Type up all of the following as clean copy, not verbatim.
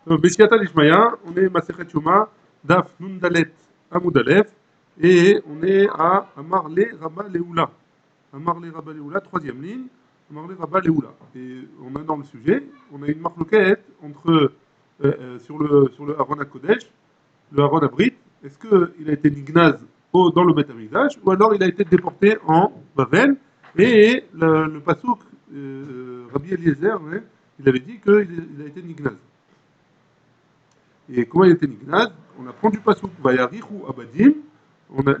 Bessiata Lishmaya, on est Masechet Yoma, Daf Nundalet Amud Aleph, et on est à Amarle Rabba Leoula. Amarle Rabba Leoula, troisième ligne, Amarle Rabba Leoula. Et on a dans le sujet, on a une marloquette entre, sur le Aaron HaKodesh, le Aaron Abrit, est-ce qu'il a été nignaz dans le Beth Amikdash, ou alors il a été déporté en Bavel, et le Passouk, Rabbi Eliezer, ouais, il avait dit qu'il a été nignaz. Et comment il était nignaz? On apprend du passouk. Vayarichu abadim.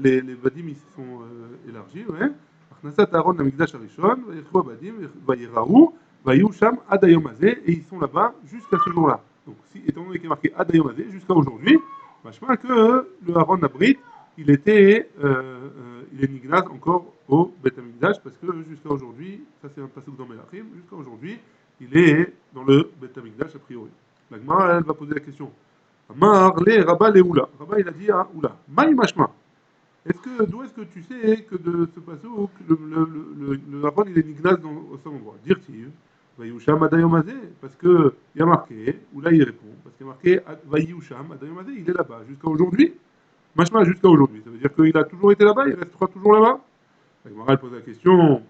Les badim ils se sont élargis. Ouais. Achnasat Aaron Amigdash Arishon. Vayarichu abadim. Vayirahu. Vayu sham adayom hazeh. Et ils sont là-bas jusqu'à ce jour-là. Donc, étant donné qu'il est marqué adayom hazeh jusqu'à aujourd'hui, vachement que le Aaron Abrit, il est nignaz encore au Bet Amigdash parce que jusqu'à aujourd'hui, ça c'est un passouk dans Melachim, jusqu'à aujourd'hui, il est dans le Bet Amigdash a priori. La Gemara, elle va poser la question. Amar le Rabba le Oula. Rabba il a dit à Oula. Maï mashma. D'où est-ce que tu sais que de ce passage le Aaron il est nignaz au son endroit? Dire-t-il. Vayusham adayom hazeh. Parce qu'il y a marqué, Oula il répond, parce qu'il y a marqué Vayusham adayom hazeh, il est là-bas jusqu'à aujourd'hui. Mashma jusqu'à aujourd'hui. Ça veut dire qu'il a toujours été là-bas, il restera toujours là-bas. La Gemara pose la question.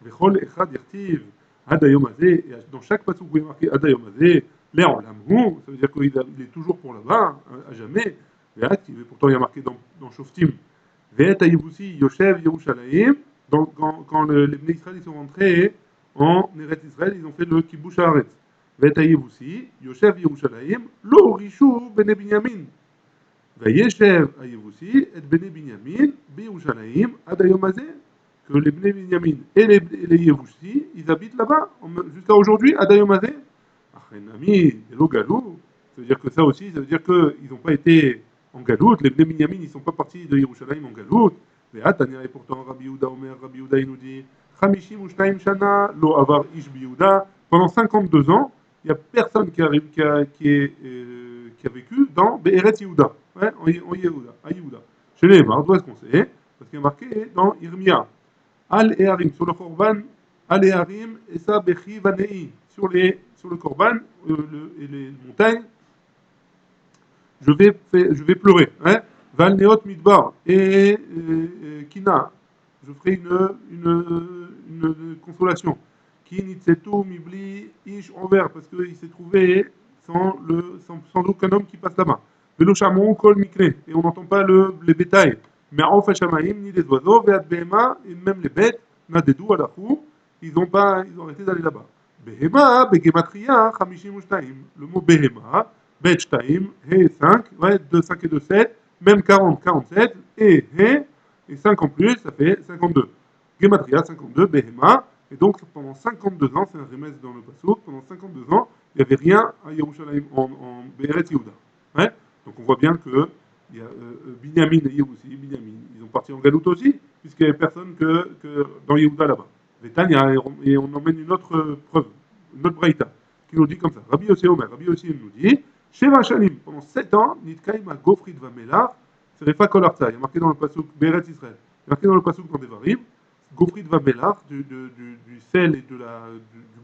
Vechol echad yartiv adayom hazeh. Et dans chaque passage où il est marqué adayom hazeh, Léolamhu, ça veut dire qu'il est toujours pour là-bas, à jamais. Pourtant, il y a marqué dans Shoftim, Ve'et Ayivusi Yoshev Yerushalayim, quand les Bnei Israël sont rentrés en Eretz Israël, ils ont fait le Kibush Haaretz. Ve'et Ayivusi Yoshev Yerushalayim, Lo Rishu Bene Binyamin. Ve'yeshev Ayivusi et Bene Binyamin, Beyerushalayim, Ad Hayom Hazeh, que les Bnei Binyamin et les Yevusi, ils habitent là-bas, jusqu'à aujourd'hui, Ad Hayom Hazeh. Achenami, Elo Galou, ça veut dire que ça aussi, ça veut dire qu'ils n'ont pas été en Galout, les Bnei Binyamin, ils ne sont pas partis de Yerushalayim en Galout. Ve'atania, et pourtant Rabbi Yehuda Omer, Rabbi Yehuda il nous dit, Chamishim Ushtaim Shana, Lo Avar Ish Biyuda, pendant 52 ans, il n'y a personne qui a vécu dans Be'eretz Yehuda, ouais, en Yehuda, à Yehuda. Chez les Mar, d'où est-ce qu'on sait? Parce qu'il est marqué dans Irmia, Al Eharim, sur le Korban, Al Eharim, et ça Bechi Vanei, sur le Korban et les montagnes, je vais pleurer. Hein? Val Neot Midbar et Kina, je ferai une consolation. Ki Nitsetu Mibli Ish Envers, parce qu'il s'est trouvé sans aucun homme qui passe là-bas. Velo Chamon Kol Mikre, et on n'entend pas les bétails. Mais en Fashamaim, ni les oiseaux, Veat Behema, et même les bêtes, Nadedou Alachou, ils ont arrêté d'aller là-bas. Behema, Begematria, Chamishim le mot Behema, Bet Shtaim, He 5, ouais, 2, 5 et 2, 7, même 40, 47, et He, et 5 en plus, ça fait 52. Gematria, 52, Behema, et donc pendant 52 ans, c'est un remède dans le Passouk, pendant 52 ans, il n'y avait rien à Yerushalayim, en Be'eret Yehuda. Ouais, donc on voit bien que il y a Binyamin et Yehusi, Binyamin, ils ont parti en Galoute aussi, puisqu'il n'y avait personne que dans Yehuda là-bas. Vétania, et on emmène une autre preuve, une autre braïta, qui nous dit comme ça. Rabbi Yossi Omer, Rabbi Yossi nous dit, Sheva Shanim, pendant 7 ans, Nitkaïma Gofrit Vamela, Serefa Kolarta, il y a marqué dans le Passouk, Beret Israël, il y a marqué dans le Passouk dans Devarim, Gofrit Vamela, du sel et du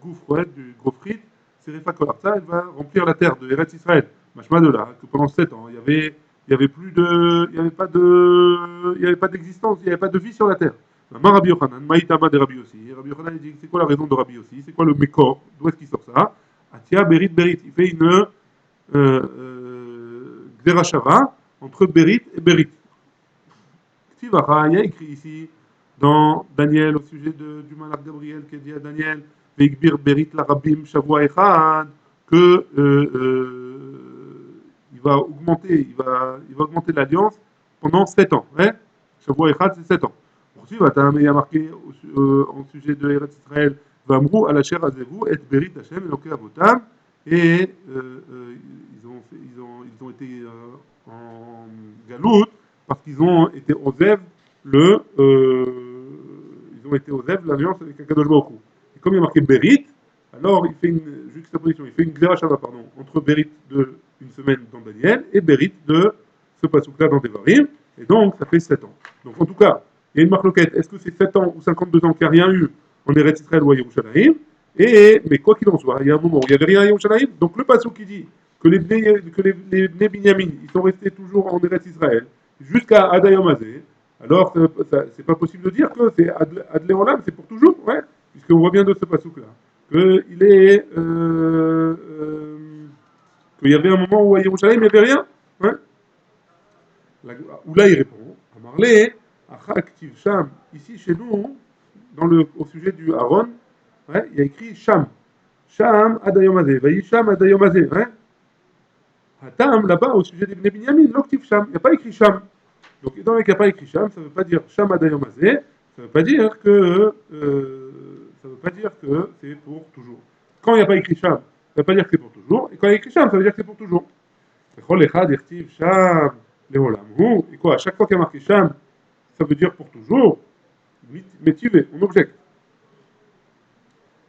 gouffre, ouais, du Gofrit, Serefa Kolarta, elle va remplir la terre de Eretz Israël. Machma de là, que pendant 7 ans, il y avait plus de, il y avait pas de, il y avait pas d'existence, il n'y avait pas de vie sur la terre. Rabbi Yochanan, Maïtama de Rabbi Yossi. Rabbi Yochanan, il dit, c'est quoi la raison de Rabbi Yossi? C'est quoi le Mekor? D'où est-ce qu'il sort ça? Atia, Berit, Berit. Il fait une Gderashava entre Berit et Berit. Tivara, il y a écrit ici dans Daniel au sujet du malach Gabriel qui a dit à Daniel, Veikbir Berit la Rabbim Shavua Echad, que il va augmenter l'alliance pendant 7 ans. Ouais? Shavua Echad, c'est 7 ans. Ensuite, il y a marqué en sujet de Eretz Israël, Vamrou Alacher Azevu et Berit Hashem Elokei Avotam, et ils ont été en galoute parce qu'ils ont été Ozev ils ont été Ozev l'alliance avec Akadosh Baruch Hu. Et comme il y a marqué Berit, alors il fait une juxtaposition, il fait une Gzerashava, pardon, entre Berit de une semaine dans Daniel et Berit de ce pasouk-là dans Devarim, et donc ça fait 7 ans. Donc en tout cas, il y a une marloquette, est-ce que c'est 7 ans ou 52 ans qu'il n'y a rien eu en Eretz Israël ou à Yerushalayim? Mais quoi qu'il en soit, il y a un moment où il n'y avait rien à Yerushalayim. Donc le passage qui dit que les Bnei Binyamin, ils sont restés toujours en Eretz Israël jusqu'à Adayom Hazé, alors c'est pas possible de dire que c'est Ad Leolam, c'est pour toujours, ouais, puisqu'on voit bien de ce passage là qu'il est qu'il y avait un moment où à Yerushalayim il n'y avait rien. Ouais. Où là il répond, Amarle, Achaktiv Sham, ici chez nous, au sujet du Aaron, ouais, il y a écrit Sham. Sham Adayomazé, Vaï Sham Adayomazé, hein. Hatam, là-bas, au sujet des Bnei Binyamin, l'octif Sham, il n'y a pas écrit Sham. Donc, étant donné qu'il n'y a pas écrit Sham, ça ne veut pas dire Sham Adayomazé, ça ne veut pas dire que c'est pour toujours. Quand il n'y a pas écrit Sham, ça ne veut pas dire que c'est pour toujours, et quand il y a écrit Sham, ça veut dire que c'est pour toujours. Sham, et quoi, à chaque fois qu'il y a marqué Sham, ça veut dire pour toujours, métivé, on objecte.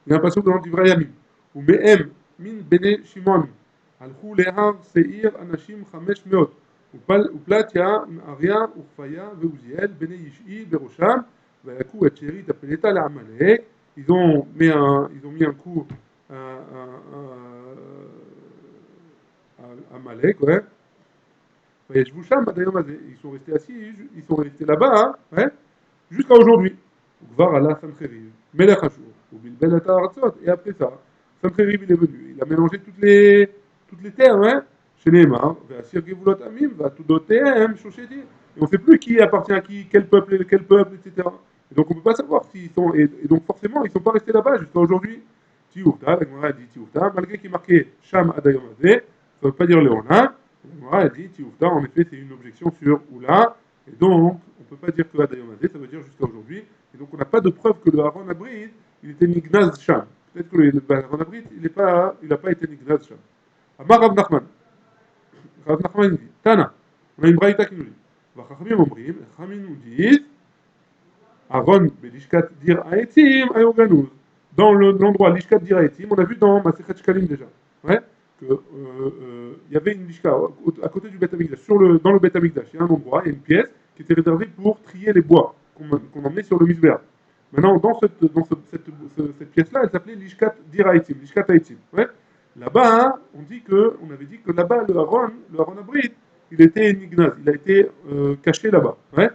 Il y a un passage dans l'Ivra Yamim. Ou me'em min bene Shimon. הלכו להר שעיר אנשים 500 ופלטיה, נהריה ופיה ועוזיאל בני ישעי בראשם ויכו את שארית הפלטה לעמלק. Ils ont mis un coup à Amalek, ouais. Ils sont restés assis, ils sont restés là-bas, hein, ouais, jusqu'à aujourd'hui. וכבר עלה סנחריב, מלך אשור, ובלבל את הארצות, et après ça, סנחריב il est venu, il a mélangé toutes les terres, hein, שנאמר, ואסיר גבולות עמים, ועתודותיהם שושתי. Et on ne sait plus qui appartient à qui, quel peuple, etc. Et donc on ne peut pas savoir s'ils sont, et donc forcément ils ne sont pas restés là-bas jusqu'à aujourd'hui. Tioufta, la Gemara dit Tioufta, malgré qu'il est marqué Sham Adayom Hazé, ça ne veut pas dire Léona. La Gemara dit Tioufta, en effet c'est une objection sur Oula, et donc on ne peut pas dire que Adayom Hazé, ça veut dire jusqu'à aujourd'hui. Et donc on n'a pas de preuve que le Aaron Abrid, il était Nignaz Sham. Peut-être que le Aaron Abrid, il n'a pas été Nignaz Sham. Amar Rav Nachman. Rav Nachman dit, Tana, on a une braïta qui nous dit, Vachachamim Omrim, Chachamim nous disent, Aaron Belishkat Dir Haetim Ayoganouz. Dans l'endroit Lishkat Dir Haetim, on a vu dans Masechet Shkalim déjà, ouais, que il y avait une lishka à côté du Beth Amikdash, dans le Beth Amikdash, il y a un endroit, il y a une pièce qui était réservée pour trier les bois qu'on emmenait sur le misbéa. Maintenant, dans cette pièce-là, elle s'appelait Lishkat Diraïtim, Lishkat Haïtim. Ouais. Là-bas, hein, on avait dit que là-bas, le Aaron Abrit, il était Nignaz, il a été caché là-bas. Ouais.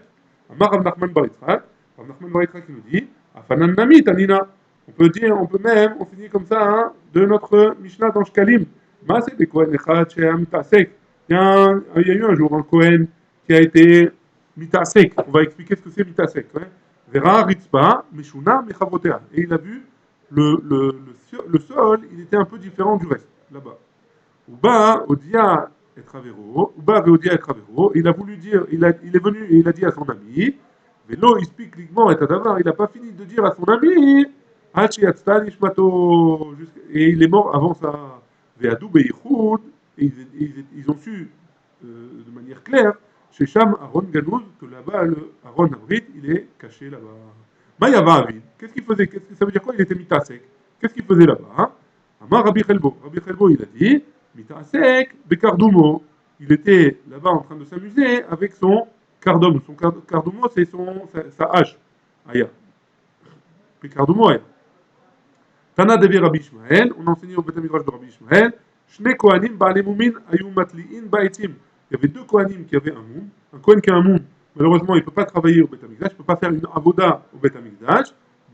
Amar Rav Nachman bar Yitzhak, Rav Nachman bar Yitzhak qui nous dit, Afanan Nami Tanina. On peut même enseigner comme ça hein, de notre Mishnah dans Shkalim. Ma c'est des Kohen Echad chez Mitasek. Il y a eu un jour un Kohen qui a été Mitasek. On va expliquer ce que c'est Mitasek. Ouais. Vera Ritzba, Meshuna, Mechavotea. Et il a vu le sol, il était un peu différent du reste, là-bas. Uba, Odia et Travero, Uba, Odia et Travero, il a voulu dire, il est venu et il a dit à son ami, Velo, il explique ligement et Tadavar, il n'a pas fini de dire à son ami, Hachiatstan Ishmato, et il est mort avant ça. Veadou Beichoud, et ils ont su de manière claire chez Sham Aaron Ganouz que là-bas, le Aaron Abrit, il est caché là-bas. Mayava Avid, qu'est-ce qu'il faisait? Ça veut dire quoi? Il était mitasek. Qu'est-ce qu'il faisait là-bas? Amar Rabbi Chelbo. Rabbi Chelbo, il a dit mitasek Bekardoumo. Il était là-bas en train de s'amuser avec son cardum. Son cardoumo, c'est sa hache. Aya. Bekardoumo, aya. Tana Devi Rabbi Ishmael, on a enseigné au Beth Midrash de Rabbi Ishmael, Shne Kohanim Ba'alei Mumin Ayu Matli'in Ba'itim. Il y avait deux Kohanim qui avaient un moum. Un Kohen qui a un moum, malheureusement, il ne peut pas travailler au Beth Amikdash, il ne peut pas faire une avoda au Beth Amikdash,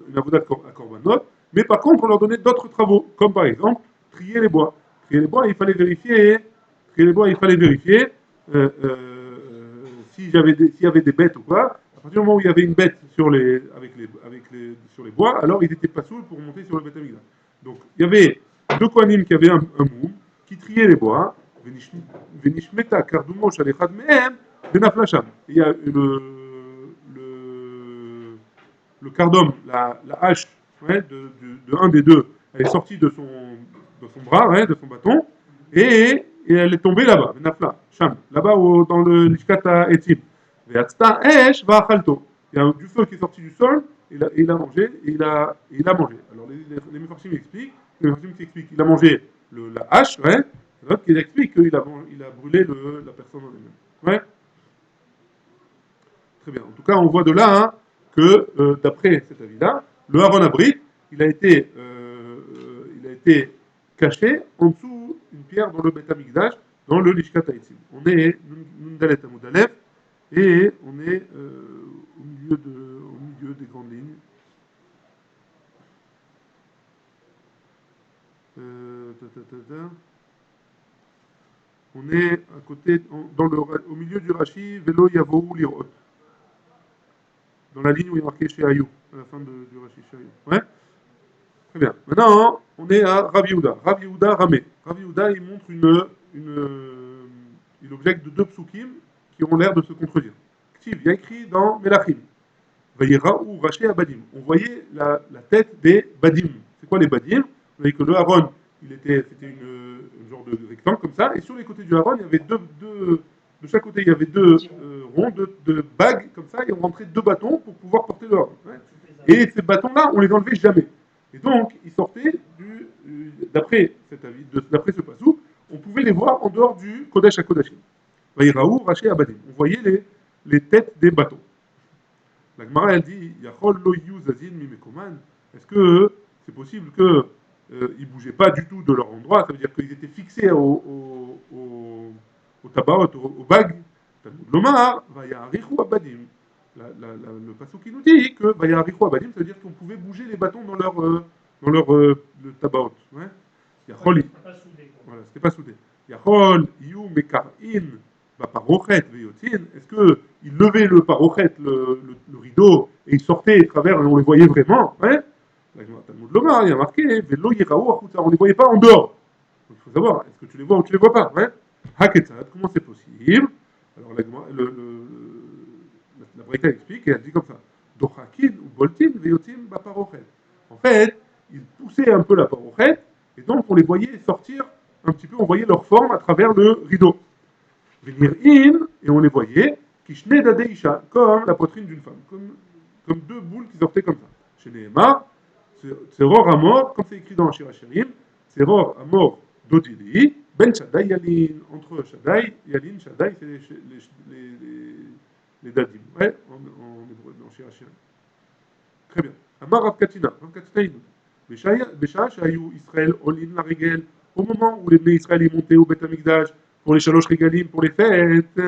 une avoda à Korbanot, mais par contre, on leur donnait d'autres travaux, comme par exemple, trier les bois. Trier les bois, il fallait vérifier, s'il y avait des bêtes ou pas. À partir du moment où il y avait une bête sur les bois, alors ils n'étaient pas saouls pour monter sur le Beth Amikdash. Donc il y avait deux Kohanim qui avaient un moum, qui triaient les bois, Venishmeta Kardumo Shalechad Mehem, Benaflasham. Il y a le cardum, la hache ouais, de un des deux, elle est sortie de son bras, ouais, de son bâton, et elle est tombée là-bas, Benafla, Sham, là-bas dans le Lishkata Etim. Ve'atzta Esh Va'achalto. Il y a du feu qui est sorti du sol, et il a mangé, et il a mangé. Alors les Mefarshim expliquent, il a mangé la hache, ouais, l'autre qui explique qu'il a brûlé la personne en elle-même. Ouais. Très bien. En tout cas, on voit de là hein, que, d'après cet avis-là, le Aaron Abrit, il a été était caché en dessous une pierre dans le Beth Amikdash, dans le Lishkat Ha'itzim. On est Nundalet Amud Aleph et on est au milieu des grandes lignes. On est à côté, au milieu du Rashi, Velo Yavou Lirot. Dans la ligne où il est marqué chez Ayou, à la fin du Rashi chez Ayou. Ouais. Très bien. Maintenant, on est à Rav Yehuda. Rav Yehuda Ramé. Rav Yehuda, il montre il objecte de deux psukim qui ont l'air de se contredire. Il y a écrit dans Melachim. Vayiraou Raché Abadim. On voyait la tête des Badim. C'est quoi les Badim? Vous voyez que le Haron, c'était une genre de rectangle comme ça, et sur les côtés du Haron, il y avait de chaque côté, il y avait deux ronds de bagues comme ça, et on rentrait deux bâtons pour pouvoir porter le Haron. Ouais. Et ces bâtons-là, on les enlevait jamais. Et donc, ils sortaient d'après cet avis, d'après ce passou, on pouvait les voir en dehors du Kodesh à Kodashim. Vayiraou Raché Abadim. On voyait les têtes des bâtons. La Gemara, elle dit, Yachol lo yu zazin mimekoman. Est-ce que c'est possible qu'ils ne bougeaient pas du tout de leur endroit? Ça veut dire qu'ils étaient fixés au tabaot, au bag. Talmud lomar, vayarichu abadim. Le passage qui nous dit que vayarichu abadim, ça veut dire qu'on pouvait bouger les bâtons dans leur le tabaot. Ouais. Yachol, voilà, c'était pas soudé. Yachol yu mekarin. Est-ce qu'il levait le parochet, le rideau, et il sortait à travers et on les voyait vraiment? Ouais. Il y a marqué, on ne les voyait pas en dehors. Donc il faut savoir, est-ce que tu les vois ou tu ne les vois pas? Ouais. Comment c'est possible? Alors la Braïta explique et elle dit comme ça. Dochakin ou boltin veyotim baparochet. En fait, ils poussaient un peu la parochet, et donc on les voyait sortir un petit peu, on voyait leur forme à travers le rideau. Venir in, et on les voyait, kishne dadeisha, comme la poitrine d'une femme, comme deux boules qui sortaient comme ça. Chez Nehemar, c'est ror à mort, comme c'est écrit dans Shir Hashirim, c'est ror à mort d'Odili, ben Shaddai Yalin, entre Shaddai, Yalin, Shaddai, c'est les dadim, ouais, en hébreu, dans Shir Hashirim. Très bien. Amar Rav Katina il nous dit, Bécha, Shayu, Israël, Olin, la Régel, au moment où les Bnei Israël y montaient au Beth Amikdash, pour les Shalosh Regalim, pour les fêtes,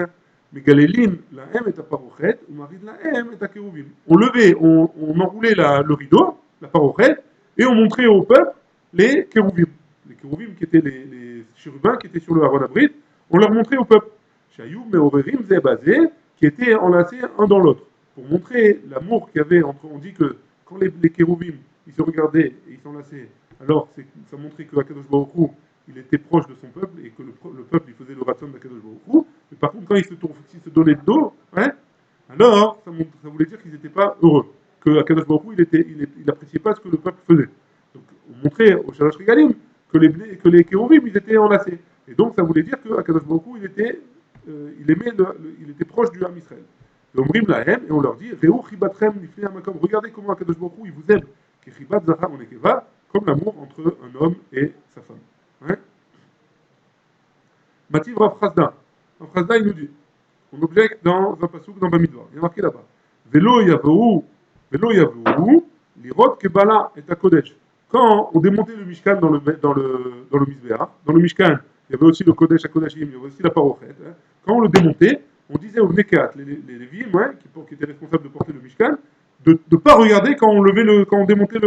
Megalelin, la M est à parochet, ou Marid la M est à Kérouvim. On levait, on enroulait le rideau, la parochet, et on montrait au peuple les Kérouvim. Les Kérouvim qui étaient les chérubins qui étaient sur le Haron Abrit, on leur montrait au peuple. Shayou, Meorerim, Zebazé, qui étaient enlacés un dans l'autre. Pour montrer l'amour qu'il y avait entre. On dit que quand les Kérouvim, ils se regardaient et ils s'enlaçaient, alors ça montrait que Akadosh Baruch Hu, il était proche de son peuple et que le peuple il faisait le ration d'Akadosh Baruch Hu. Mais par contre, quand ils se donnaient le dos, hein, alors ça voulait dire qu'ils n'étaient pas heureux. Que Akadosh Baruch Hu, il n'appréciait pas ce que le peuple faisait. Donc on montrait au Shalosh Regalim que les Kérouvim, ils étaient enlacés. Et donc ça voulait dire que Akadosh Baruch Hu, il était proche du Ham Israël. Et on leur dit, regardez comment Akadosh Baruch Hu, il vous aime. Comme l'amour entre un homme et sa femme. Hein? Mativ Rav Chazda. Rav Chazda, il nous dit, on objecte dans un passouk dans Bamidbar. Il y a marqué là-bas. Velo yavou, lirot kebala et Kodesh. Quand on démontait le Mishkan dans le Mizbeach, dans le Mishkan, il y avait aussi le Kodesh à Kodashim, il y avait aussi la parochet. Hein. Quand on le démontait, on disait aux Nekat, les Lévim, hein, qui étaient responsables de porter le Mishkan, de ne pas regarder quand on démontait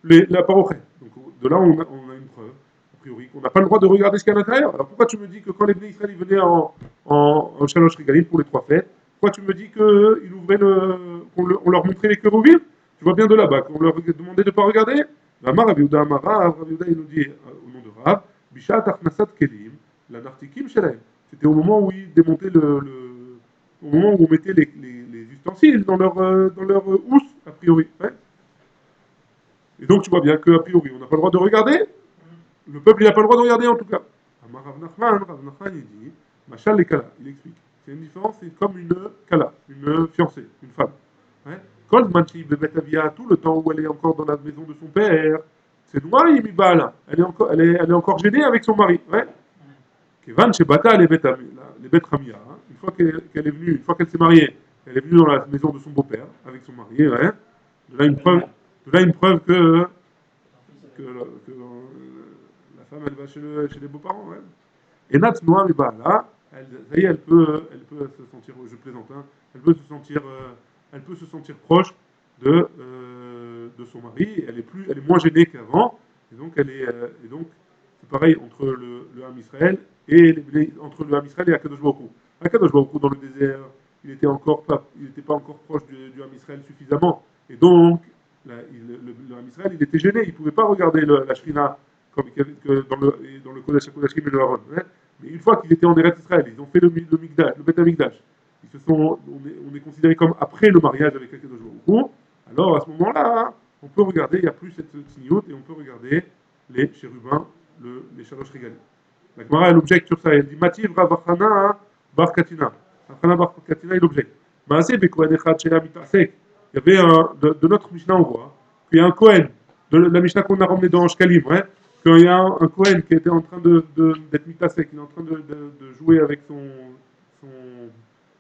la parochet. Donc de là, on a une preuve, a priori, qu'on n'a pas le droit de regarder ce qu'il y a à l'intérieur. Alors pourquoi tu me dis que quand les Bnei Israël venaient en Shalosh Regalim pour les 3 fêtes, pourquoi tu me dis qu'ils ouvraient on leur montrait les kérouvim? Tu vois bien de là-bas, qu'on leur demandait de ne pas regarder. Amar Rav Yehuda, il nous dit au nom de Rav, Bishat Achnasat Kelim, la Nartikim Shelem. C'était au moment où ils démontaient au moment où on mettait les ustensiles dans leur housse, a priori. Ouais. Et donc tu vois bien qu'a priori, on n'a pas le droit de regarder. Le peuple, il n'a pas le droit de regarder en tout cas. Amar Rav Nachman, il dit, Machal les Kala, il explique. C'est une différence, c'est comme une Kala, une fiancée, une femme. Ouais. Tout le temps où elle est encore dans la maison de son père, c'est noir, elle est encore gênée avec son mari. Ouais. Kevan Shebata les Bet Ramia. Une fois qu'elle est venue, une fois qu'elle s'est mariée, elle est venue dans la maison de son beau-père avec son mari. Ouais. De là une preuve que femme, elle va chez les beaux-parents, ouais. Et Nat Noam et Baala, ça y est, elle peut se sentir, je plaisante, hein, elle peut se sentir proche de son mari. Elle est moins gênée qu'avant. Et donc, c'est pareil entre le Ham Israël entre le Ham Israël et Akadosh Baruch Hu. Akadosh Baruch Hu, dans le désert, il n'était pas encore proche du Ham Israël suffisamment. Et donc, le Ham Israël, il était gêné. Il ne pouvait pas regarder la Shrina comme dans le Kodesh HaKodashim et le Haron. Hein. Mais une fois qu'ils étaient en Eretz Israël, ils ont fait le Migdash, le Beth Amikdash. On est considéré comme après le mariage avec Akadosh Baruch Hu. Alors à ce moment-là, hein, on peut regarder, il n'y a plus cette tignoute, et on peut regarder les chérubins, les Shalosh Regalim. La Gemara, elle objecte sur ça. Elle dit Mativ Ravachana Bar Katina. Rachana Bar Katina, il objecte. Maaseh Bekohen Echad Shela Mitasek. Il y avait de notre Mishnah, on voit qu'il y a un Kohen, de la Mishnah qu'on a ramené dans Shkalim, hein, qu'il y a un Kohen qui était en train d'être Mitasek, il est en train de jouer avec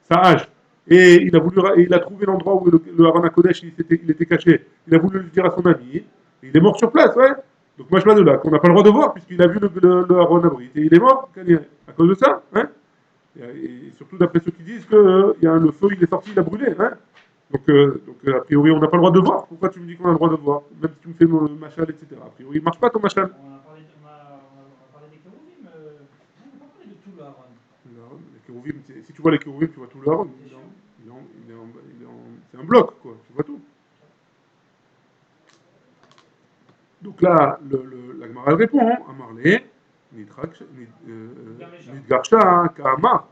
sa hache. Et il a trouvé l'endroit où le Haran HaKodesh il était caché. Il a voulu le dire à son ami. Et il est mort sur place, ouais. Donc moi je de là qu'on n'a pas le droit de voir puisqu'il a vu le Haron Abrit et il est mort à cause de ça, hein. Et surtout d'après ceux qui disent que le feu il est sorti, il a brûlé, hein. Donc a priori on n'a pas le droit de voir. Pourquoi tu me dis qu'on a le droit de voir? Même si tu me fais le machal, etc. A priori il ne marche pas ton machal. On a parlé des kérouvim, on n'a pas parlé de tout le Haran. Les kérouvim, si tu vois les kérouvim, tu vois tout le Haron. C'est un bloc, quoi. Tu vois tout. Donc là, la Gemara répond, hein, à Marley, Nidgarsha, Kahama.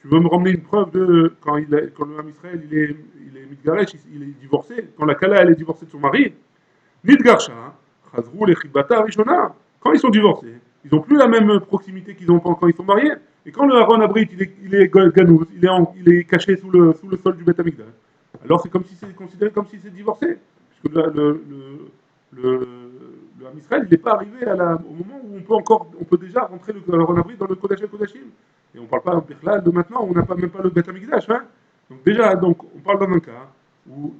Tu veux me ramener une preuve de quand le Ham Israël il est Midgaresh, il est divorcé, quand la Kala elle est divorcée de son mari, Nidgarsha, Chazrou, les Chibata, Rishona, quand ils sont divorcés, ils n'ont plus la même proximité qu'ils ont quand ils sont mariés. Et quand le Haron Abrit il est ganouz, il est caché sous le sol du Beth Amikdash, alors c'est comme si c'est considéré comme si c'est divorcé. Puisque le Ham Israël, il n'est pas arrivé au moment où on peut déjà rentrer le Haron Abrit dans le Kodesh HaKodashim. Et on ne parle pas de maintenant, on n'a même pas le Beth Amikdash. Hein. Donc déjà, on parle d'un cas où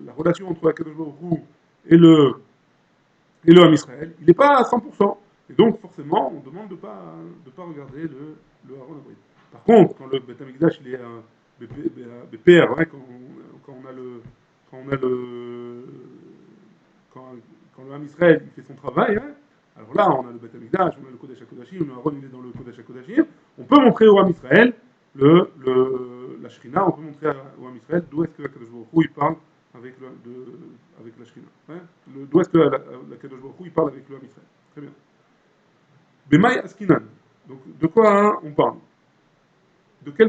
la relation entre Akadosh Baruch Hu et le Ham Israël, il n'est pas à 100%. Et donc forcément, on demande de pas regarder le Haron Abrit. Par contre, quand le Beth Amikdash il est un BPR, ouais, quand on a le quand le Ham Israël il fait son travail, hein, alors là, on a le Beth Amikdash, on a le Kodesh HaKodashim, le Haron il est dans le Kodesh HaKodashim. On peut montrer au Ham Israël la Shrina, on peut montrer au Ham Israël d'où est-ce que la Kadosh Baruch Hu il parle avec la Shrina. Hein, d'où est-ce que la Kadosh Baruch Hu il parle avec le Ham Israël. Très bien. Bemaï Askinan. Donc de quoi hein, on parle? De quel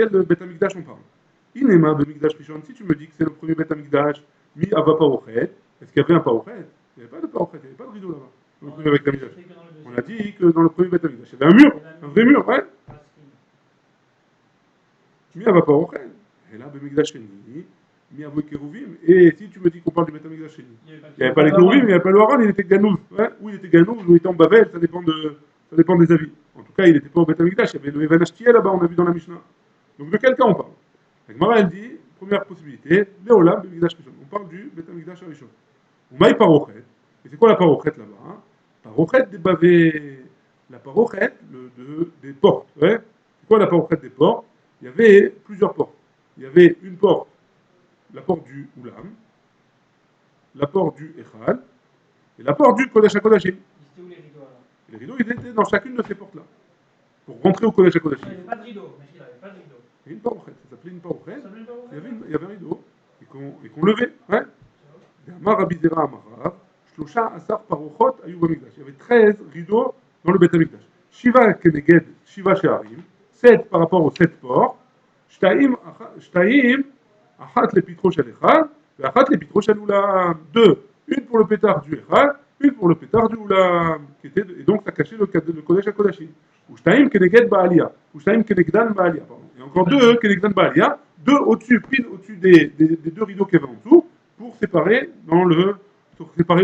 Beth Amikdash on parle? Inema Bemikdash Rishon. Si tu me dis que c'est le premier Beth Amikdash, mi Ava Parochet, est-ce qu'il y avait un Parochet? Il n'y avait pas de Parochet, il n'y avait pas de rideau là-bas. Dans le premier Beth Amikdash. On a dit que dans le premier Beth Amikdash, il y avait un mur, un vrai mur, ouais. Mi Ava Parochet. Et là, Bemikdash Sheni, mi Ava Keruvim. Et si tu me dis qu'on parle du Beth Amikdash Sheni, il n'y avait pas les Keruvim, il n'y avait pas le Haran, il était Ganouz. Ouais. Ou il était Ganouz, ou il était en Babel, ça dépend des avis. En tout cas, il n'était pas au Beth Amikdash, il y avait le Evan Ashtiel là-bas, on a vu dans la Mishnah. Donc de quel cas on parle? La Gemara elle dit, première possibilité, Léolam, Bemikdash Rishon. On parle du Beth Amikdash Rishon. Ou Maï Parochet. Et c'est quoi la Parochet là-bas hein? Parochet des bavés. La Parochet des portes. Ouais. C'est quoi la Parochet des portes? Il y avait plusieurs portes. Il y avait une porte, la porte du Oulam, la porte du Echal, et la porte du Kodesh HaKodashim. C'était où les rideaux alors? Les rideaux, ils étaient dans chacune de ces portes-là. Pour rentrer au Kodesh HaKodashim. Il n'y avait pas de rideau, mais il n'avait pas de rideau. Il y avait une Parochet, ça s'appelait une Parochet. Il y avait un rideau, et qu'on levait. Ouais. Amar Rabbi Zera Amarav, Shlosha Asar Parochot Ayu Bamikdash. Il y avait 13 rideaux dans le Beth Amikdash. Shiva Keneged, Shiva She'arim, 7 par rapport aux 7 ports. Shtaim, Achat le Pitro Shel Echad, et Achat le Pitro Shel Ulam. 2, une pour le pétard du Echad, une pour le pétard du Ulam. Et donc ça cachait le Kodesh HaKodashim. Ou Shtaim Keneged Baalia, ou Shtaim Kenegdan Baalia. Et encore 2 Kenegdan Baalia, 2 au-dessus, pile au-dessus des 2 rideaux qu'il y avait en dessous. Pour séparer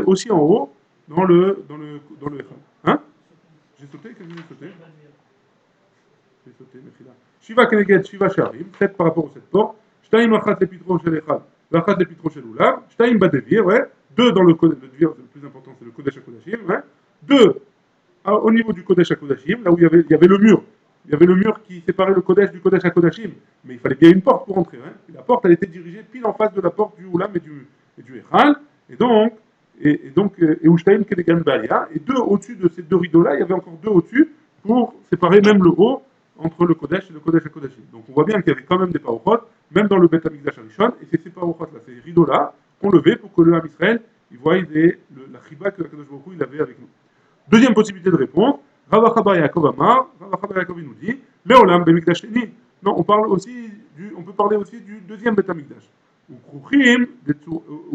aussi en haut dans le Echad. Hein? J'ai sauté, qu'est-ce que j'ai sauté? J'ai sauté, Mechila. Shiva Keneged, Shiva Sharim, 7 par rapport aux 7 portes. Shtaim Achat Lepitro Shel Echad, Achat Lepitro Shel Ulam. Shtaim Badevir, ouais. 2 dans le Devir, le plus important, c'est le Kodesh HaKodashim, ouais. 2 au niveau du Kodesh à Kodashim, là où il y avait le mur. Il y avait le mur qui séparait le Kodesh du Kodesh à Kodashim. Mais il fallait bien une porte pour entrer. Hein. Et la porte, elle était dirigée pile en face de la porte du Oulam et du Echal. Et donc, et Ushtaim Kedegan Balia. Et deux au-dessus de ces deux rideaux-là, il y avait encore deux au-dessus pour séparer même le haut entre le Kodesh et le Kodesh à Kodashim. Donc on voit bien qu'il y avait quand même des parochot, même dans le Beth Amikdash Arishon. Et c'est ces parochot-là, ces rideaux-là, qu'on levait pour que le Ham Israël, il voie la chiba que Kadosh Baruch Hu, il avait avec nous. Deuxième possibilité de réponse, Rav Achabar Yaakov Amar, Rav Achabar Yaakov nous dit, Leolam Bemikdash Sheni. Non, on peut parler aussi du deuxième Beth Amikdash. Ou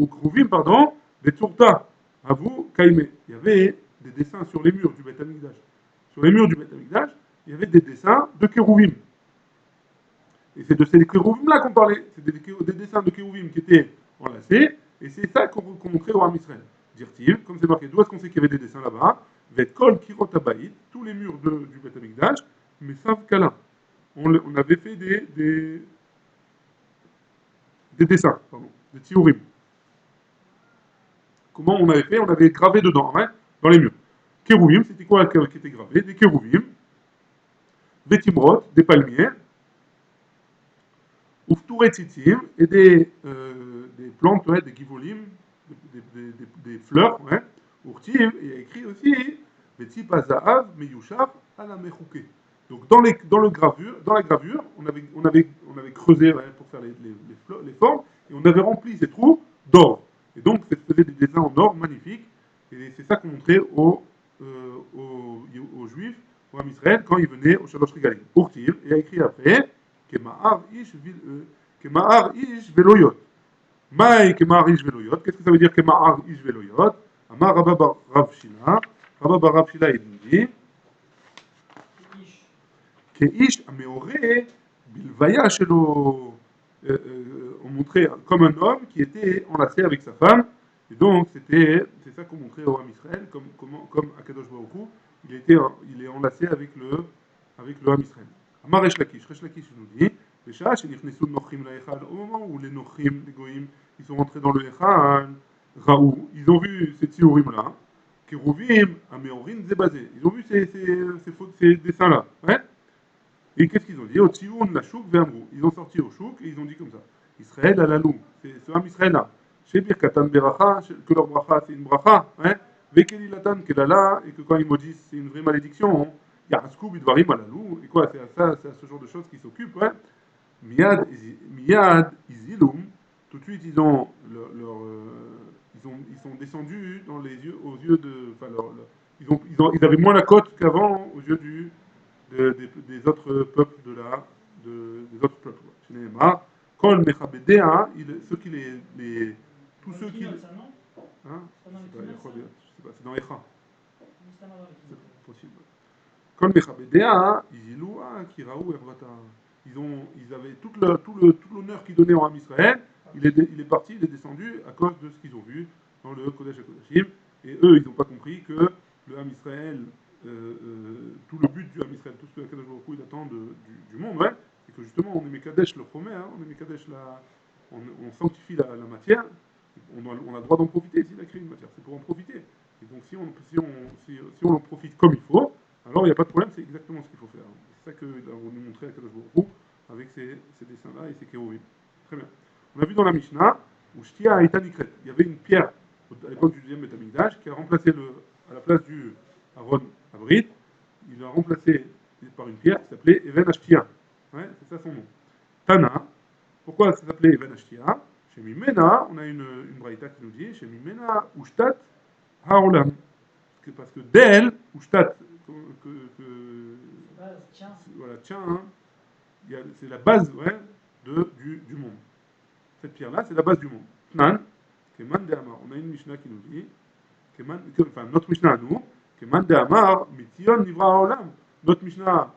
Kruvim, pardon, des Tsurta, Avu Kaime. Il y avait des dessins sur les murs du Beth Amikdash. Sur les murs du Beth Amikdash, il y avait des dessins de Kérouvim. Et c'est de ces Kérouvim-là qu'on parlait. C'est des dessins de Kérouvim qui étaient enlacés, et c'est ça qu'on montrait au Ham Israël. Dire-t-il, comme c'est marqué, d'où est-ce qu'on sait qu'il y avait des dessins là-bas? Kol Kirot Abayit, tous les murs du Beth Amikdash, mais sauf qu'Allah. On avait fait des dessins, pardon, des théories. Comment on avait fait? On avait gravé dedans, hein, dans les murs. Kérouvim, c'était quoi qui était gravé? Des kérouvim, des timrot, des palmiers, Uftouré tzitzim, et des plantes, ouais, des givolim, des fleurs, ouais, Urtiv, et il y a écrit aussi, Betzipa Zahav, Meyushar, Alamechouke. Donc dans la gravure, on avait creusé, ouais, pour faire les formes, et on avait rempli ces trous d'or. Et donc, ça faisait des dessins en or magnifiques, et c'est ça qu'on montrait aux Juifs, aux Ham Israël, quand ils venaient au Shalosh Regalim. Urtiv, et il y a écrit après, Kema'ar ish veloyot. Maï Kema'ar ish veloyot. Qu'est-ce que ça veut dire Kema'ar ish veloyot? Amar Rabba bar Rav Shila. Rabba bar Rav Shila, il nous dit Keish ameoré bilvaya shelo. On montrait comme un homme qui était enlacé avec sa femme. Et donc, c'est ça qu'on montrait au Ham Israël, comme Akadosh Baruch Hu, il est enlacé avec le Ham Israël. Amar Resh Lakish nous dit au moment où les Nochim, les Goïm, ils sont rentrés dans le Echal, Raou, ils ont vu ces théorim-là, Kérouvim, Améorin, Zébazé. Ils ont vu ces dessins-là. Ouais. Et qu'est-ce qu'ils ont dit? Au Tsioun, la Chouk, Vermou. Ils ont sorti au Chouk et ils ont dit comme ça. Israël à la loup. C'est ce Ham Israël-là. Chez Birkatan Beracha, que leur bracha, c'est une bracha. Hein. Vekelilatan, Kelala, et que quand ils maudissent, c'est une vraie malédiction. Hein. Yaraskou, Bidvarim à la loup. Et quoi? C'est à ce genre de choses qui s'occupent. Ouais. Miad, Izilum, tout de suite ils sont descendus aux yeux de, enfin ils avaient moins la cote qu'avant aux yeux des autres peuples des autres peuples. Chez Neymar, Kol Mechabedea, ceux qui tous ceux qui, hein, je sais pas, c'est dans Echa, c'est possible. Kol Mechabedea, Izilua, Kiraou, Ervata. Ils avaient tout l'honneur qu'ils donnaient en Ham Israël. Il est parti, il est descendu à cause de ce qu'ils ont vu dans le Kodesh HaKodashim. Et eux, ils n'ont pas compris que le Ham Israël, tout le but du Ham Israël, tout ce que Kadosh Baruch Hu il attend du monde, ouais, c'est que justement on est Mekadesh le promet, hein, on est Mekadesh on sanctifie la matière. On a le droit d'en profiter s'il a créé une matière, c'est pour en profiter. Et donc si on en profite comme il faut, alors il n'y a pas de problème, c'est exactement ce qu'il faut faire. C'est ça qu'on nous montrait à Kadosh Baruch Hu avec ces dessins-là et ces kérovim. Très bien. On a vu dans la Mishnah où Shtia a été nikret. Il y avait une pierre à l'époque du deuxième Beth Amikdash qui a remplacé à la place du Aaron Abrit, il a remplacé par une pierre qui s'appelait Even Ashtia. Ouais, c'est ça son nom. Tana. Pourquoi ça s'appelait Even Ashtia? Chez Mimena, on a une braïta qui nous dit chez Mimena Ushtat Haolam. Parce que d'elle, Ushtat, voilà, tiens, hein, c'est la base, ouais, du monde. Cette pierre-là, c'est la base du monde. Tnan, Keman de Amar. On a une Mishnah qui nous dit, enfin notre Mishnah à nous, Keman de Amar, Mitzion Nivra Haolam. Notre Mishnah,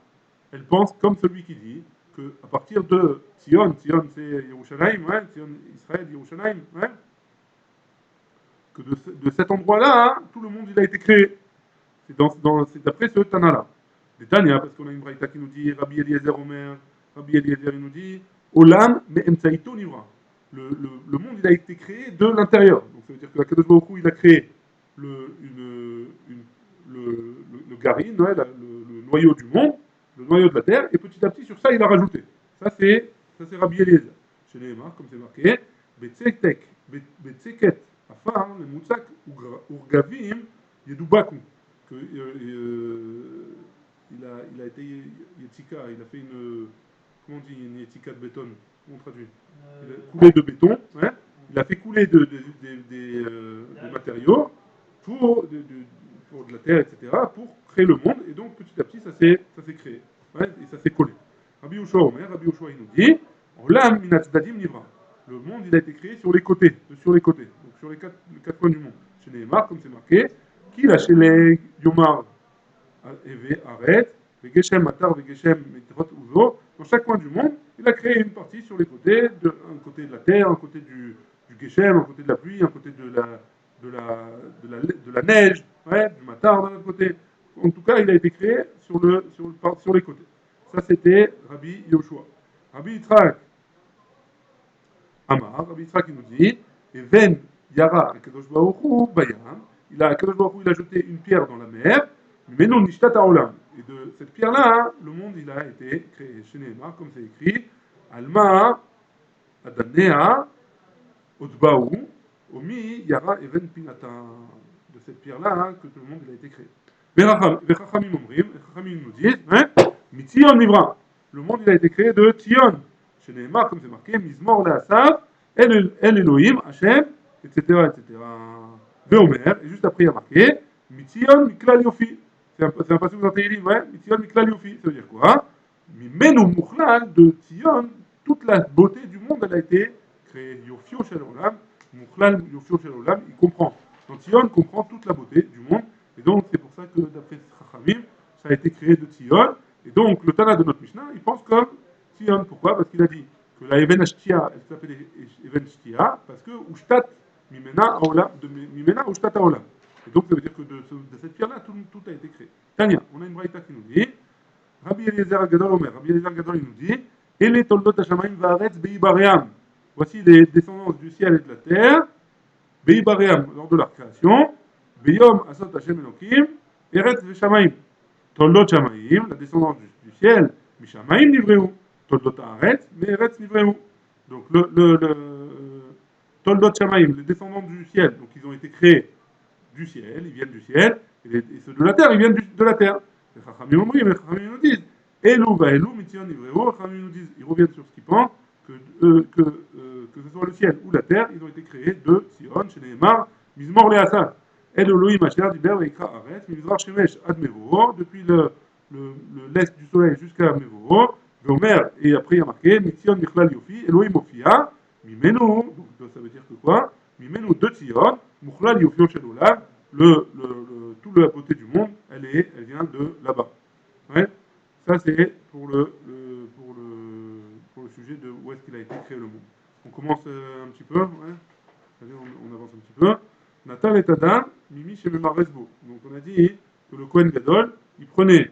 elle pense comme celui qui dit qu'à partir de Tzion c'est Yerushalayim, ouais, Tzion Israël, Yerushalayim, ouais, que de cet endroit-là, hein, tout le monde il a été créé. C'est d'après ce Tana-là. Des Tania, parce qu'on a une braïta qui nous dit, Rabbi Eliezer Omer, Rabbi Eliezer il nous dit, Olam me emtsaito nivra. Le monde il a été créé de l'intérieur. Donc ça veut dire que la Kadosh Baruch Hu, il a créé le garine, ouais, le noyau du monde, le noyau de la terre, et petit à petit sur ça il a rajouté. Ça c'est Rabbi Eliezer. Chez les Hémar, comme c'est marqué, Betzetek, Betzeket, Afar, le Moutsak, Urgavim, Yedubaku. Que, il a été Yetzika, il a fait une. Comment on dit une Yetzika de béton? Comment on traduit? Il a coulé de béton, hein, il a fait couler des matériaux pour de la terre, etc., pour créer le monde, et donc petit à petit ça s'est créé, ouais, et ça s'est collé. Rabbi Yoshua Omer, Rabbi Yoshua il nous dit, Olam minatzadim nivra. Le monde il a été créé sur les côtés, donc sur les quatre coins du monde. Chez Nehemar, comme c'est marqué, qui l'a chez les Yomar Eve Aret, Vegeshem Matar, Vegeshem Mitrot Uzo, dans chaque coin du monde, il a créé une partie sur les côtés, un côté de la terre, un côté du Geshem, un côté de la pluie, un côté de la neige, ouais, du Matar de l'autre côté. En tout cas, il a été créé sur les côtés. Ça, c'était Rabbi Yoshua. Rabbi Yitzhak Amar, Rabbi Yitzhak il nous dit, Even Yara Akadosh Baruch Hu Bayam, Akadosh Baruch Hu, il a jeté une pierre dans la mer, mais non Nishtat Haolam. Et de cette pierre-là, le monde il a été créé. Chez Nehemar, comme c'est écrit, Alma Adanea Otbaou Omi Yara Even Pinata. De cette pierre-là, que tout le monde il a été créé. Vechachamim Omrim, Vechachamim nous disent, hein, Mitzion Nivra. Le monde il a été créé de Tzion. Chez Nehemar, comme c'est marqué, Mizmor Le'asav, El Elohim, Hashem, etc., etc. Veomer, et juste après il y a marqué, Mitzion Miklal Yofi. C'est un passage dans Tehillim, ouais, Mitzion Miklal Yofi. Ça veut dire quoi? Mimenu Mukhlal, de Tzion, toute la beauté du monde, elle a été créée. Yofio Shel Olam, Mukhlal Yofio Shel Olam, il comprend. Donc Tzion comprend toute la beauté du monde, et donc c'est pour ça que d'après Chachamim, ça a été créé de Tzion, et donc le Tana de notre Mishnah, il pense comme Tzion. Pourquoi? Parce qu'il a dit que la Even Ashtia, elle s'appelle Even Shtia, parce que Ushtat Mimena Aolam, de Mimena Ushtat Aolam. Et donc ça veut dire que de cette pierre-là, tout a été créé. Tania, on a une braïta qui nous dit, Rabbi Eliezer Agadol Omer, Rabbi Eliezer Agadol il nous dit, Ele Toldot Hashamayim Vaaretz Beibaream. Voici les descendances du ciel et de la terre, Beibaream, lors de leur création, Beyom Asot Hashem Elokim, Eretz Veshamayim. Toldot Shamayim, la descendance du ciel, Mishamayim Nivreu. Toldot Haaretz, mais Eretz Nivreu. Donc Toldot Shamayim, les descendants du ciel, donc ils ont été créés du ciel, ils viennent du ciel, et ceux de la terre, ils viennent de la terre. Les Chachamim nous disent, Elou va Elou, Mitzion Nivreu, les Chachamim nous disent, ils reviennent sur ce qu'ils pensent, que ce soit le ciel ou la terre, ils ont été créés de Sion, chez Nehemar, Mizmor Le'asal. El Elohim Asher Diber Veikra Aretz, Mizrach Shemesh Ad Mevoho, depuis l'est du soleil jusqu'à Mevoho, Gomer, et après il y a marqué, Mitzion Michlal Yofi, Elohim Ofia, Mimenu, donc ça veut dire que quoi? Mimenu de Sion, Michlal Yofio Shel Olam, toute la beauté du monde, elle vient de là-bas. Ouais. Ça c'est pour le sujet de où est-ce qu'il a été créé le monde. On commence un petit peu, ouais. Allez, on avance un petit peu. Natal et Adam, Mimi chez Memaresbo. Donc on a dit que le Kohen Gadol, il prenait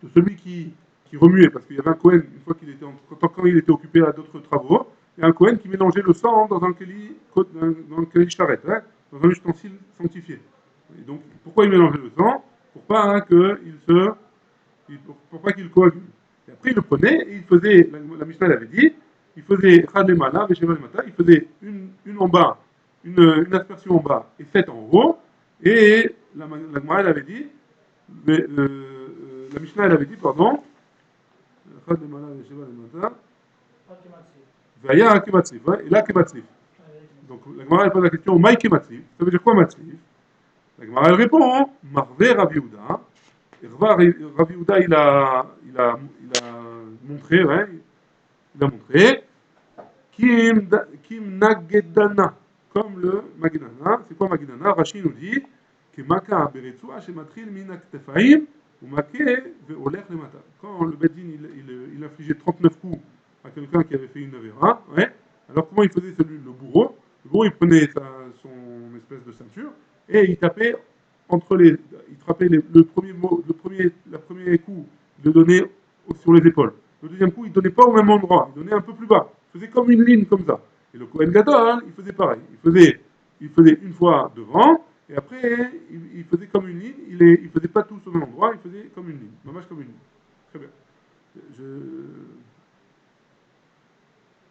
de celui qui remuait, parce qu'il y avait un Kohen, une fois quand il était occupé à d'autres travaux, il y a un Kohen qui mélangeait le sang dans un keli charrette, hein, dans un ustensile sanctifié. Et donc pourquoi il mélangeait le sang? Pour pas pour pas qu'il coagule. Et après il le prenait et il faisait, la Mishnah l'avait dit, il faisait Khademana, Veshevalemata, il faisait une en bas, une aspersion en bas et 7 en haut. Et la Gemara elle avait dit, la Mishnah elle avait dit, pardon, Khademana, Veshevalemata, Vaya Kematzif, et là Kematzif. Donc la Gemara elle pose la question, Maï Kematzif, ça veut dire quoi Matzif? La Gemara elle répond, Marvé Rabbi Yehuda. Rabbi Yehuda il a montré, ouais, Kim Nagedana, comme le Magedana. C'est quoi Magedana? Rashi nous dit que Maka Beretsua Shematril Minak Tefaim ou Make Veoler Lemata. Quand le Bedin il infligeait 39 coups à quelqu'un qui avait fait une avera, ouais, alors comment il faisait le bourreau? Le bourreau il prenait son espèce de ceinture et il tapait il frappait le premier coup, il le donnait sur les épaules. Le deuxième coup, il ne donnait pas au même endroit, il donnait un peu plus bas. Il faisait comme une ligne comme ça. Et le Kohen Gadol, il faisait pareil. Il faisait une fois devant, Et après, il faisait comme une ligne, il faisait pas tous au même endroit, il faisait comme une ligne, mamage comme une ligne. Très bien. Je...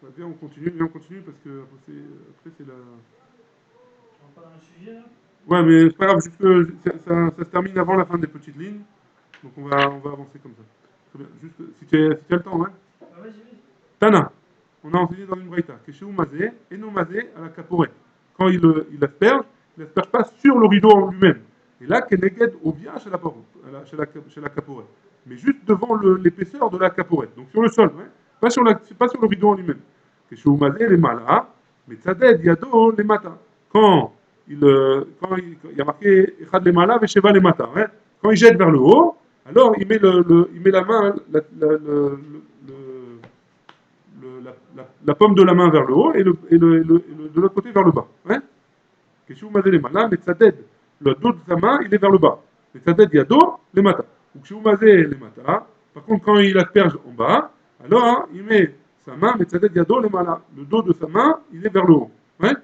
Bah, viens, on continue parce que après c'est la... On rentre pas dans le sujet là? Ouais, mais c'est pas grave, juste que ça se termine avant la fin des petites lignes, donc on va avancer comme ça. Très bien, juste si tu as le temps, hein. Ah, vas-y, vas-y. Tana, on a enseigné dans une braïta, que chez Oumazé, et non mazé à la caporette. Quand il l'asperge pas sur le rideau en lui-même. Et là, Keneged ou bien chez la caporette. Mais juste devant l'épaisseur de la caporette, donc sur le sol, hein, pas sur le rideau en lui-même. Que chez Oumazé, les malas, mais tzaded, yado, les matins. Quand il y a marqué Echad les malas, Vesheva les matins, hein, quand il jette vers le haut, alors il met la main, la paume de la main vers le haut et de l'autre côté vers le bas. Hein. Qu'est-ce que vous m'avez les mains là, mais tzaded, le dos de sa main, il est vers le bas. Mais tzaded, il y a dos, les matins. Donc si vous m'avez les matins, par contre, quand il asperge en bas, alors hein, il met sa main, mais tzaded, il y a dos, les mains. Le dos de sa main, il est vers le haut. Hein.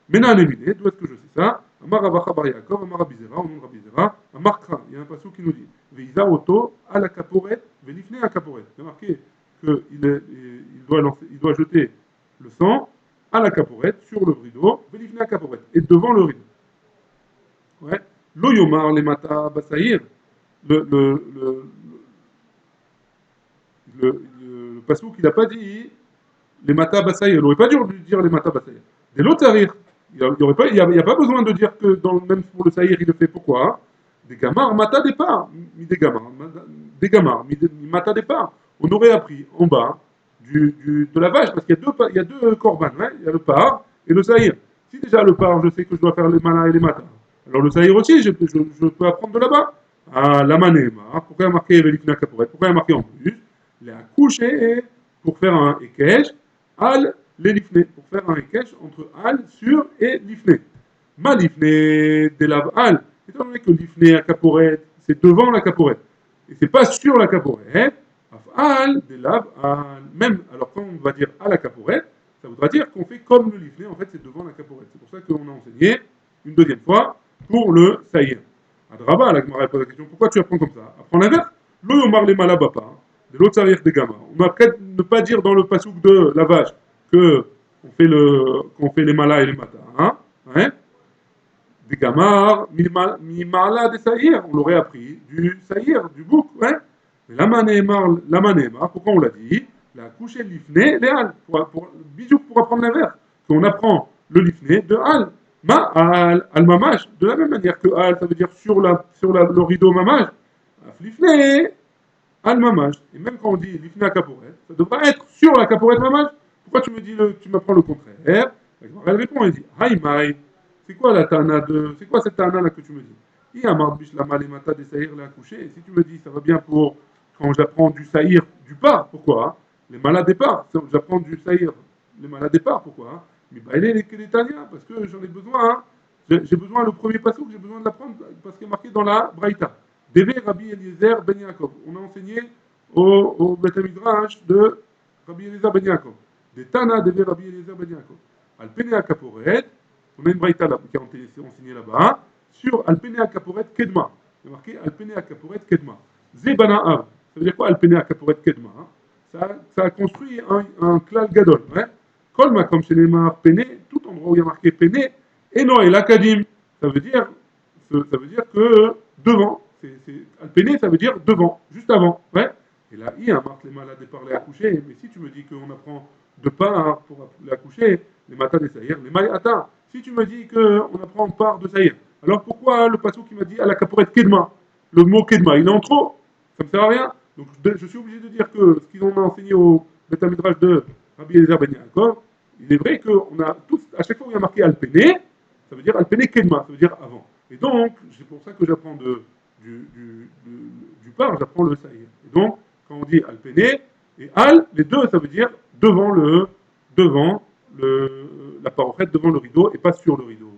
Maintenant, d'où est-ce que je sais ça? Amar Avacha Bar Yaakov, Amar Abizera, au nom de Rabizera, Amar Kra, il y a un passage qui nous dit Veisa Oto, à la caporette, Velifne à caporette. C'est marqué il doit jeter le sang à la caporette, sur le rideau, Velifne à caporette, et devant le rideau. Ouais. L'Oyomar, les Mata Basaïr, le, le, le, le Passouk, il n'a pas dit les Mata Basaïr, il n'aurait pas dû lui dire les Mata Basaïr. Des l'autre Saïr, il n'y a pas besoin de dire que même pour le Saïr, il le fait. Pourquoi? Des gamars, Mata départ, des gamars, Mata départ. On aurait appris en bas de la vache, parce qu'il y a deux corbanes, hein. Il y a le par et le Saïr. Si déjà le par, je sais que je dois faire les manas et les matas, alors le Saïr aussi, je peux apprendre de là-bas. Ah, la manema, pourquoi il y a marqué Velifna Kaporet? Pourquoi il y a marqué en plus? Il a couché pour faire un Ekech, Al, les Lifne, pour faire un Ekech entre Al, sur et Lifne. Ma Lifne, de la Al, étant donné que Lifne à Kaporet, c'est devant la Kaporet, et c'est pas sur la Kaporet, Al, de la Al, même, alors quand on va dire à la Kaporet, ça voudra dire qu'on fait comme le Lifne, en fait c'est devant la Kaporet. C'est pour ça qu'on a enseigné une deuxième fois pour le Saïr. Adraba, la Gemara pose la question, pourquoi tu apprends comme ça? Apprends l'inverse. Lo yomar les malabapa, de l'autre salir des gamins. On va peut-être ne pas dire dans le pasouk de la vache que qu'on fait les malas et les matins. Hein? Des gamars, mi mala des saïrs, on l'aurait appris du saïr, du bouc. Hein? Mais la manémar, pourquoi on l'a dit? La couché l'ifné, les hal. Bisous pour apprendre l'inverse. Qu'on apprend le lifné de hal. Ma al mamash, de la même manière que al, ça veut dire le rideau mamash. Lifné, al mamash. Et même quand on dit lifné à caporette, ça devrait être sur la caporette mamash. Pourquoi tu m'apprends le contraire? Elle répond, elle dit, haïmaï. C'est quoi cette tana là que tu me dis? Il y a marbish la malémata des saïrs là couché. Et si tu me dis, ça va bien pour quand j'apprends du saïr du pas, pourquoi? Les malades départ. J'apprends du saïr, les malades départ, pourquoi? Mais bah, il est que l'Italien, parce que j'en ai besoin. Hein. J'ai besoin, le premier passage, j'ai besoin de l'apprendre parce qu'il est marqué dans la Braïta. Deve Rabbi Eliezer Ben Yaakov. On a enseigné au Beth Midrash de Rabbi Eliezer Ben Yaakov. Des Tana Deve Rabbi Eliezer Ben Yaakov. Alpene Kaporet, on a une Braïta là, qui a enseigné là-bas, sur Alpene Kaporet Kedma. Il y a marqué Alpene Kaporet Kedma. Zebana Av. Ça veut dire quoi Alpene Kaporet Kedma? Ça a construit un klal gadol. Hein? Kolma, comme chez les mains Pene, tout endroit où il y a marqué Pene, et non, et l'Akadim. Ça veut dire que devant. Alpene, ça veut dire devant, juste avant. Ouais. Et là, il y a marque les malades parler à coucher. Mais si tu me dis qu'on apprend de part pour les accoucher, les matins des saïrs, les mailles attends. Si tu me dis qu'on apprend part de saïr, alors pourquoi le passou qui m'a dit à la caporette Kedma, le mot Kedma, il est en trop? Ça ne me sert à rien. Donc je suis obligé de dire que ce qu'ils ont enseigné au Betamidrash de Rabbi Eliezer Ben Yaakov, il est vrai qu'on a tous, à chaque fois où il y a marqué Alpene, ça veut dire Alpene Kedma, ça veut dire avant. Et donc, c'est pour ça que j'apprends du par, j'apprends le saïr. Et donc, quand on dit Alpene et Al, les deux, ça veut dire devant la parochet, devant le rideau, et pas sur le rideau.